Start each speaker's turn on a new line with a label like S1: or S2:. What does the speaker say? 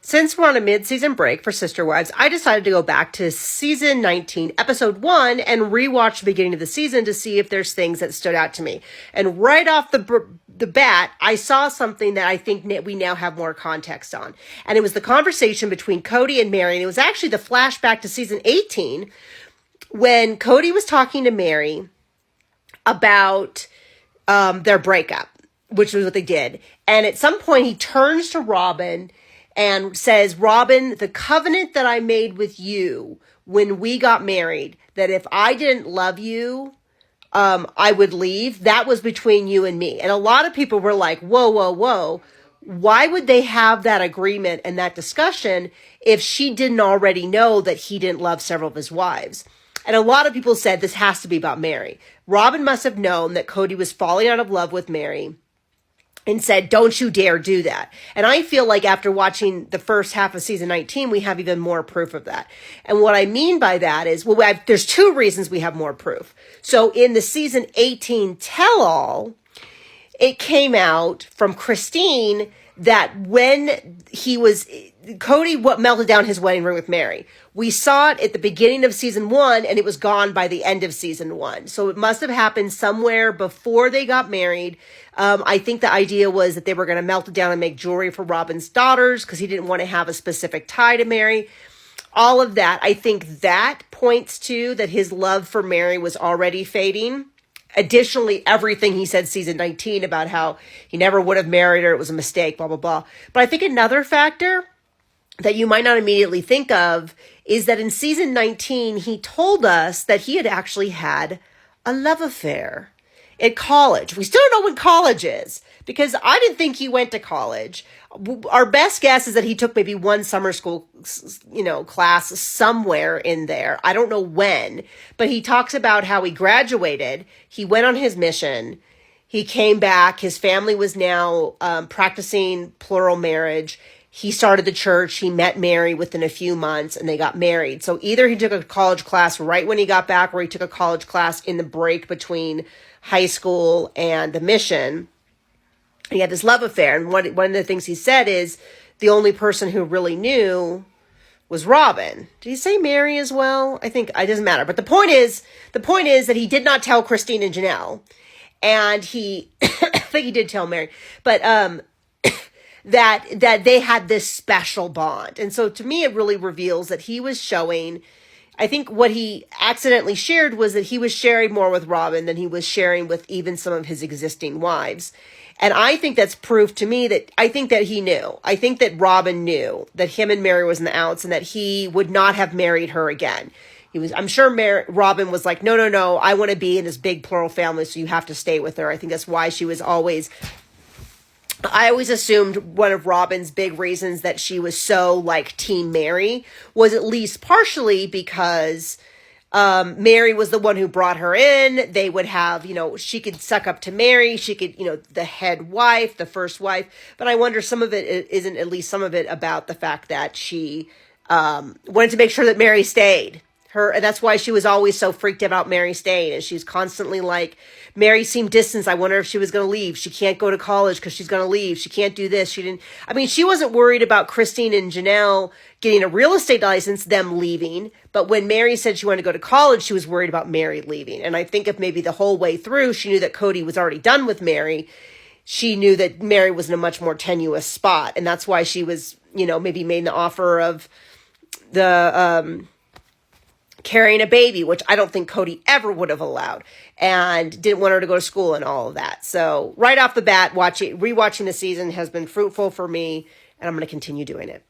S1: Since we're on a mid-season break for Sister Wives, I decided to go back to season 19, episode 1, and rewatch the beginning of the season to see if there's things that stood out to me. And right off the bat, I saw something that I think we now have more context on. And it was the conversation between Kody and Mary. And it was actually the flashback to season 18 when Kody was talking to Mary about their breakup, which was what they did. And at some point, he turns to Robyn and says, Robyn, the covenant that I made with you when we got married, that if I didn't love you, I would leave. That was between you and me. And a lot of people were like, whoa, whoa, whoa. Why would they have that agreement and that discussion if she didn't already know that he didn't love several of his wives? And a lot of people said this has to be about Mary. Robyn must have known that Kody was falling out of love with Mary and said, don't you dare do that. And I feel like after watching the first half of season 19, we have even more proof of that. And what I mean by that is, there's two reasons we have more proof. So in the season 18 tell-all, it came out from Christine that when Kody melted down his wedding ring with Mary. We saw it at the beginning of season 1 and it was gone by the end of season 1. So it must have happened somewhere before they got married. I think the idea was that they were going to melt it down and make jewelry for Robyn's daughters because he didn't want to have a specific tie to Mary. All of that, I think that points to that his love for Mary was already fading. Additionally, everything he said season 19 about how he never would have married her, it was a mistake, blah, blah, blah. But I think another factor that you might not immediately think of is that in season 19, he told us that he had actually had a love affair at college. We still don't know when college is because I didn't think he went to college. Our best guess is that he took maybe one summer school, class somewhere in there. I don't know when, but he talks about how he graduated. He went on his mission. He came back. His family was now practicing plural marriage. He started the church. He met Mary within a few months and they got married. So either he took a college class right when he got back or he took a college class in the break between high school and the mission. He had this love affair. And one of the things he said is the only person who really knew was Robyn. Did he say Mary as well? I think it doesn't matter. But the point is that he did not tell Christine and Janelle. And I think he did tell Mary, but, that they had this special bond. And so to me, it really reveals that he was showing, I think what he accidentally shared was that he was sharing more with Robyn than he was sharing with even some of his existing wives. And I think that's proof to me that I think that he knew. I think that Robyn knew that him and Mary was in the outs and that he would not have married her again. I'm sure Robyn was like, no, I want to be in this big plural family, so you have to stay with her. I think that's why she was I always assumed one of Robyn's big reasons that she was so like Team Mary was at least partially because Mary was the one who brought her in. They would have, she could suck up to Mary. She could, the head wife, the first wife. But I wonder some of it isn't at least some of it about the fact that she wanted to make sure that Mary stayed. And that's why she was always so freaked about Mary staying. And she's constantly like, Mary seemed distant. I wonder if she was going to leave. She can't go to college because she's going to leave. She can't do this. She wasn't worried about Christine and Janelle getting a real estate license, them leaving. But when Mary said she wanted to go to college, she was worried about Mary leaving. And I think if maybe the whole way through, she knew that Kody was already done with Mary. She knew that Mary was in a much more tenuous spot. And that's why she was, maybe made the offer of the, carrying a baby, which I don't think Kody ever would have allowed, and didn't want her to go to school and all of that. So right off the bat, rewatching the season has been fruitful for me, and I'm going to continue doing it.